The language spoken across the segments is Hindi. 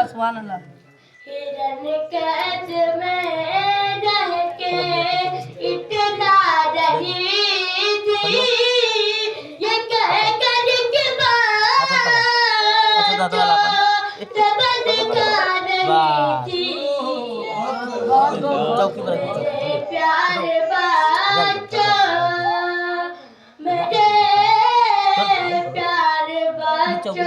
सुभान अल्लाह। हिरन कैद में रह के इतना रही थी, ये कह कर के बात सबद का रही थी। मेरे प्यारे बच्चों, मेरे प्यारे बच्चों,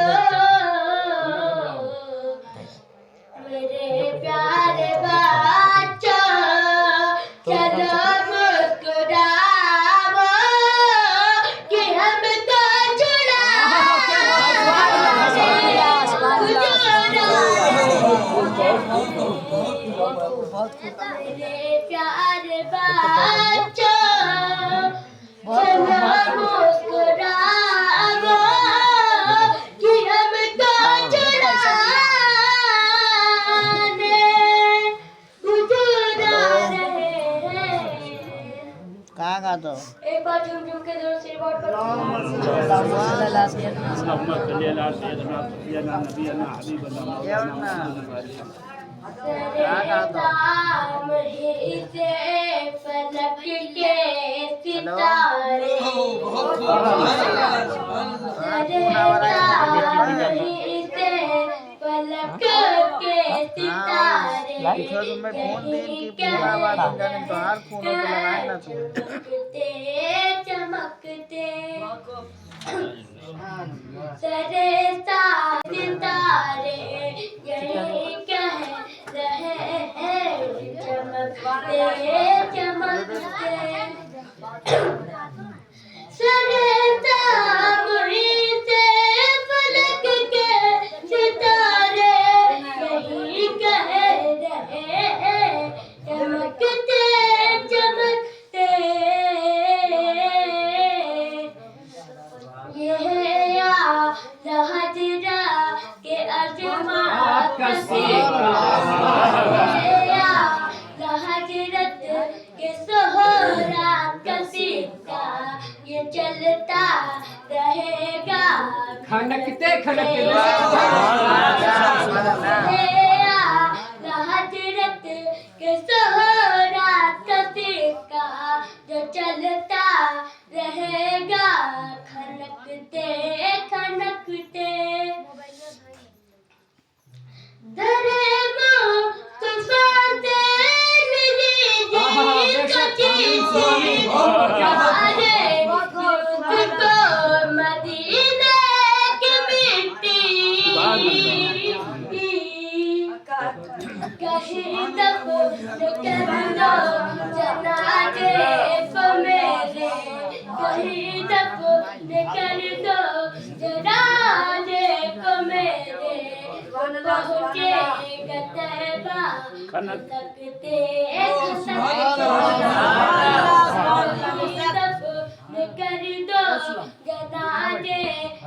मेरे प्यारे बच्चों, चलो मुस्कुराओ कि हमको मेरे प्यारे बच्चों, चलो मुस्कुराओ कि हमको कहाँ गा दो एक बार झूम झूम के जोर से रिकॉर्ड करो। साम ही से फलक के सितारे, फलक के सितारे चमकते सरे सितारे यही कह रहे हैं, चमकते चमकते सरे सामरी से फलक के सितारे यही कह रहे हैं, चमकते चमकते। ये हजरा के अजमा हजरत के सोहरा कसीदा ये चलता रहेगा, खनकते खनकते हजरत के सोहरा कसीदा जो चलता रहेगा, खनकते खनकते। दरे मुस्तफाते मेरी जी कची अरे मुझको मदीने की मिट्टी कहीं दफन कर दो जनाजे को मेरे, कहीं दफन कर दो जनाजे को मेरे, पहुँचे गतैबा खनकते कर दो जनाजे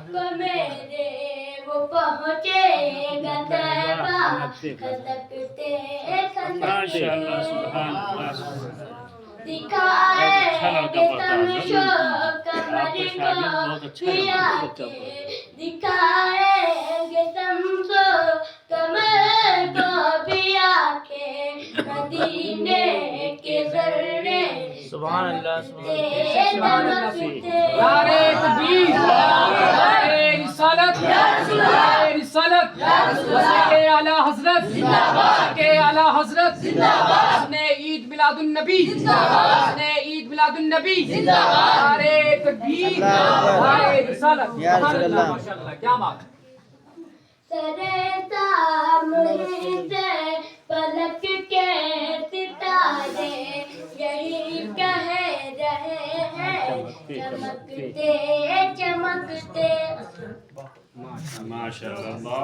को मेरे, वो पहुँचे गतैबा खनकते खनकते। दिखाएंगे तमशो कमर को पिया के, दिखाएंगे तमशो कमर को पिया के, मदीने के जर्रे सुभान अल्लाह नारे तकबीर, नारे रिसालत, नारे रिसालत, के आला हजरत, के आला हजरत, ने ईद मिलादुन नबी, ने ईद मिलादुन नबी, नारे तकबीर, नारे रिसालत। माशाअल्लाह क्या बात है। सरे सामने से पलक के सितारे यही कह रहे हैं, चमकते चमकते। माशाअल्लाह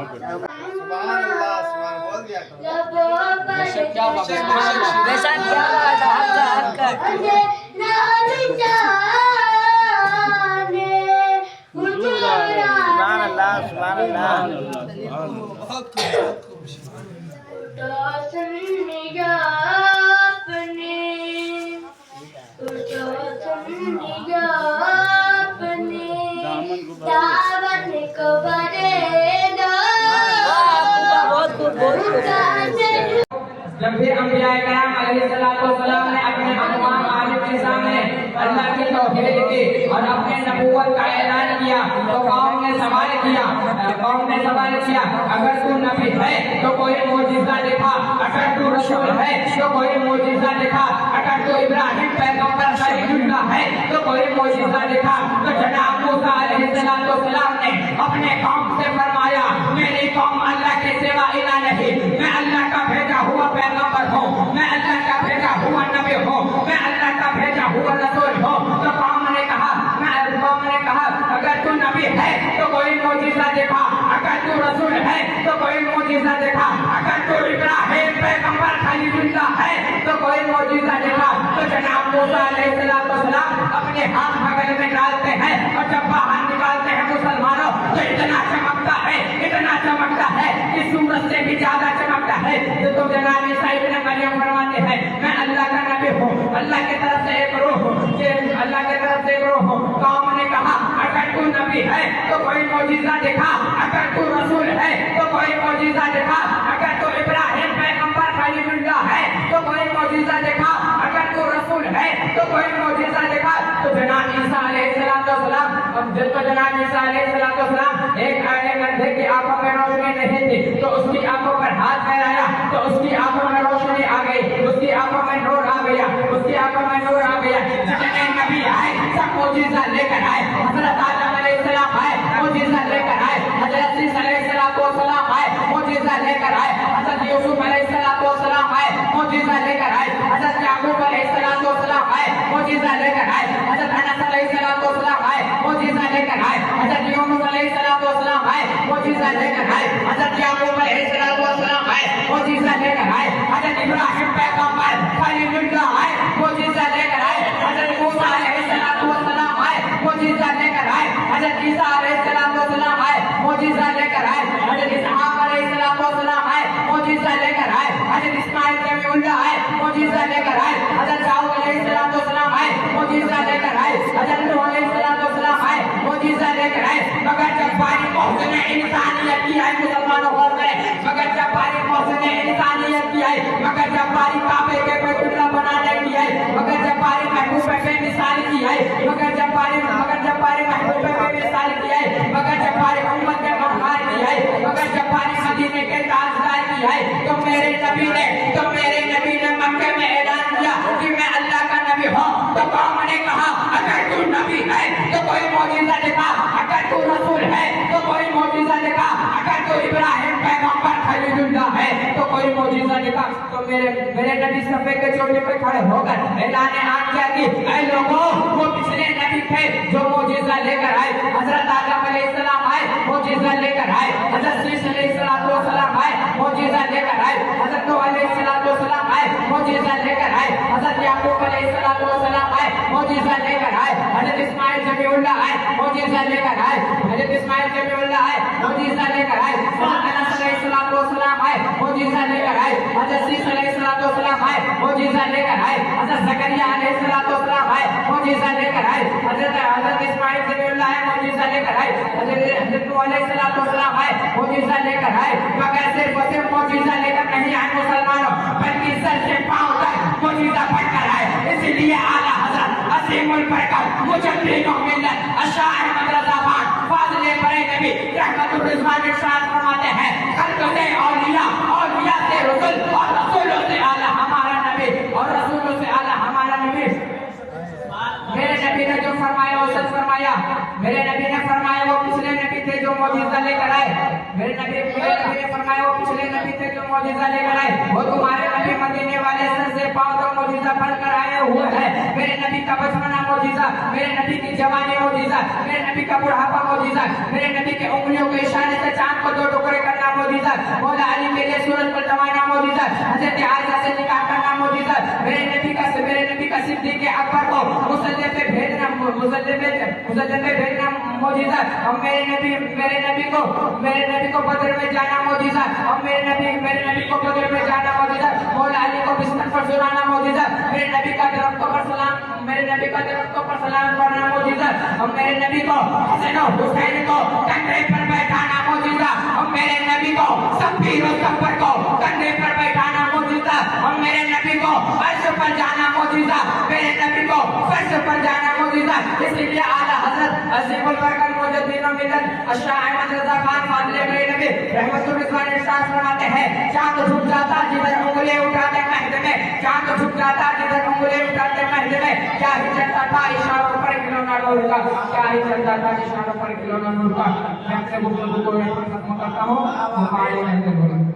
दामन को भरे लो, जब भी अंबिया कराम अलैहिस्सलाम ने अपने अमवाम आलिम के सामने अल्लाह की तौहीद की और अपने नबूवत का ऐलान किया तो कौम ने सवाल किया अगर तू नबी है तो कोई मोजिज़ा दिखा, अगर तू रसूल है तो कोई मोजिज़ा दिखा, अगर तू इब्राहिम पैगंबर खलीलुल्लाह है तो कोई मोजिज़ा दिखा। तो जनाब मूसा अलैहिस्सलाम ने अपने कौम से फरमाया, मेरी कौम अल्लाह के सिवा इलाह नहीं, मैं अल्लाह का भेजा हुआ पैगंबर हूँ, मैं अल्लाह का भेजा हुआ नबी हूँ, मैं अल्लाह का भेजा हुआ रसूल हूँ। तो कौम ने कहा अगर तू नबी है तो कोई मोजिज़ा दिखा, अगर तू रसूल है तो कोई मोजिज़ा दिखा, अगर तू इब्राहिम पैगंबर खलीलुल्लाह है तो कोई मोजिज़ा दिखा। तो जनाब मूसा अलैहिस्सलाम अपने हाथ बगल में डालते हैं और जब बाहर निकालते हैं मुसलमानों तो इतना चमकता है कि सूरज से भी ज्यादा चमकता है। तो जनाब ईसा इब्न मरियम फरमाते हैं, मैं अल्लाह का नबी हूँ, अल्लाह की तरफ से एक रूह हूँ। कौम ने कहा अगर तू नबी है तो कोई मोजिज़ा दिखा, अगर तू रसूल है तो कोई मोजिज़ा दिखा, अगर तू इब्राहिम पैगंबर खलीलुल्लाह है तो कोई मोजिज़ा दिखा, अगर तू रसूल है तो कोई मोजिज़ा दिखा। तो जनाब ईसा अलैहिस्सलाम एक अंधे की आंखों में रोशनी नहीं थी तो उसकी आंखों पर हाथ फैलाया तो उसकी आंखों में रोशनी आ गई, उसकी आंखों में नूर आ गया। जितने नबी आए सब मोजिज़ा लेकर आए। हज़रत आदम अलैहिस्सलाम आए, मोजिज़ा लेकर आए। हज़रत ईसा अलैहिस्सलाम आए, मोजिज़ा लेकर आए। हज़रत यूसुफ अलैहिस्सलाम आए, मोजिज़ा लेकर आए। हज़रत याकूब अलैहिस्सलाम आए, मोजिज़ा लेकर आए। हज़रत अनस अलैहिस्सलाम आए, मोजिज़ा लेकर आए। हज़रत यूनुस अलैहिस्सलाम आए, मोजिज़ा लेकर आए। हज़रत याकूब अलैहिस्सलाम आए, मोजिज़ा लेकर आए। हज़रत इब्राहिम पैगंबर खलीलुल्लाह आए, मोजिज़ा लेकर आए। हज़रत मूसा अलैहिस्सलाम आए, मोजिज़ा लेकर आए। हज़रत ईसा अलैहिस्सलाम आए, मोजिज़ा लेकर आए। हज़रत इसहाक अलैहिस्सलाम आए, मोजिज़ा लेकर आए। हज़रत इस्माइल जमीउल्लाह आए, मोजिज़ा लेकर आए। हज़रत दाऊद अलैहिस्सलाम आए, मोजिज़ा लेकर आए। हज़रत नूह अलैहिस्सलाम आए, मोजिज़ा लेकर आए। मगर जब बारी पहुंचने इंसानियत की आई, मुसलमानों गौर करें, मगर जब बारी पहुंचने इंसानियत की आई, मगर जब बारी काबे के बैतुल्लाह बनाने की आई, मगर जब बारी महबूब के मिसाल की आई, मगर जब बारी महबूब के मिसाल की आई, मगर जब बारी उम्मत के मखार की आई, मगर जब बारी मदीने के ताजदार की आई, तो मेरे नबी ने मक्के में ऐलान किया कि मैं अल्लाह का नबी हूँ। तो कौम ने कहा अगर तू नबी है तो कोई मोजिज़ा दिखा, अगर तू रसूल है तो कोई मोजिज़ा दिखा, अगर तू इब्राहिम पैगंबर खलीलुल्लाह है तो कोई मोजिज़ा दिखा। तो मेरे नबी सफ़े के चोटी पर खड़े होकर ऐलान किया कि ऐ लोगों, वो पिछले नबी थे जो मोजिज़ा लेकर आए। हज़रत आदम अलैहिस्सलाम आए, मोजिज़ा लेकर आए। हज़रत ईसा अलैहिस्सलाम आए, मोजिज़ा लेकर आए। हज़रत नूह अलैहिस्सलाम आए, मोजिज़ा लेकर आए। हज़रत याकूब अलैहिस्सलाम आए, मोजिज़ा लेकर आए। हज़रत इस्माइल जमीउल्लाह आए, मोजिज़ा लेकर आए। हज़रत इस्माइल जमीउल्लाह आए, मोजिज़ा लेकर आए। हज़रत अनस अलैहिस्सलाम आए, मोजिज़ा लेकर आए। हज़रत ईसा अलैहिस्सलाम आए, मोजिज़ा लेकर आए। हज़रत ज़करिया अलैहिस्सलाम आए, मोजिज़ा लेकर आए। हज़रत इस्माइल जमीउल्लाह आए, मोजिज़ा लेकर आए। हज़रत नूह अलैहिस्सलाम आए, मोजिज़ा लेकर आए। मगर सिर्फ मोजिज़ा लेकर नहीं आए मुसलमानों, बल्कि सर से पांव तक मोजिज़ा पढ़कर आए। इसलिए आला हज़रत अज़ीमुल बरकत मुजद्दिदुल मिल्लत अशाइर मदरसाबाद फाज़िले बड़े नबी रहमतुर रिज़वान इरशाद फरमाते हैं, खल्क़ से औलिया, औलिया से रसूल और रसूलों से आला हमारा नबी और रसूलों से आला हमारा नबी। मेरे नबी ने जो फरमाया वो सच फरमाया। मेरे नबी ने फरमाया वो पिछले नबी थे जो मोजिज़ा लेकर आए। मेरे नबी ने फरमाया वो पिछले नबी थे जो मोजिज़ा लेकर आए। वो तुम्हारे नबी मदीने वाले सर से पांव तक मोजिज़ा पढ़कर आए हुए हैं। मेरे नबी का बचपना मोजिज़ा, मेरे नबी की जवानी मोजिज़ा, मेरे नबी का बुढ़ापा मोजिज़ा, मेरे नबी के उंगलियों के इशारे से चांद को दो टुकड़े करना मोजिज़ा, मौला अली के लिए सूरज पर टमाना मोजिज़ा, हज़रत आयशा से निकाह करना मोजिज़ा, मेरे नबी का सिद्दीक़ अकबर को मुसल्ले पे भेजना मोजिज़ा, और मेरे नबी को बदर में जाना मोजिज़ा, और मेरे नबी को बदर में जाना मोजिज़ा, मौला अली को बिस्तर पर सुलाना मोजिज़ा, मेरे नबी का दरख्तों पर सलाम पढ़ना मोजिज़ा, हम मेरे नबी को हसन और हुसैन को कंधे पर बैठाना मौजूदा, हम मेरे नबी को सब्बीर और गब्बर को कंधे पर बैठाना मौजूदा, हम मेरे नबी को अर्श पर जाना मौजूदा, मेरे नबी को फर्श पर जाना मौजूदा। इसलिए आला हजरत अजीमुल बरकत मुजद्दिद व मिल्लत अशराफ अहमद रजा खान फाजिल मेरे नबी रहमतुल रिजवान इरशाद फरमाते हैं, चांद झुक जाता जिधर उंगली उठाते महद में, चांद झुक जाता जिधर उंगली उठाते महद में, क्या ही चलता था इशारों पर खिलौना नूर का, क्या ही चलता था इशारों पर खिलौना नूर का। मैं अपने गुफ्तगू को यहीं पर खत्म करता हूँ।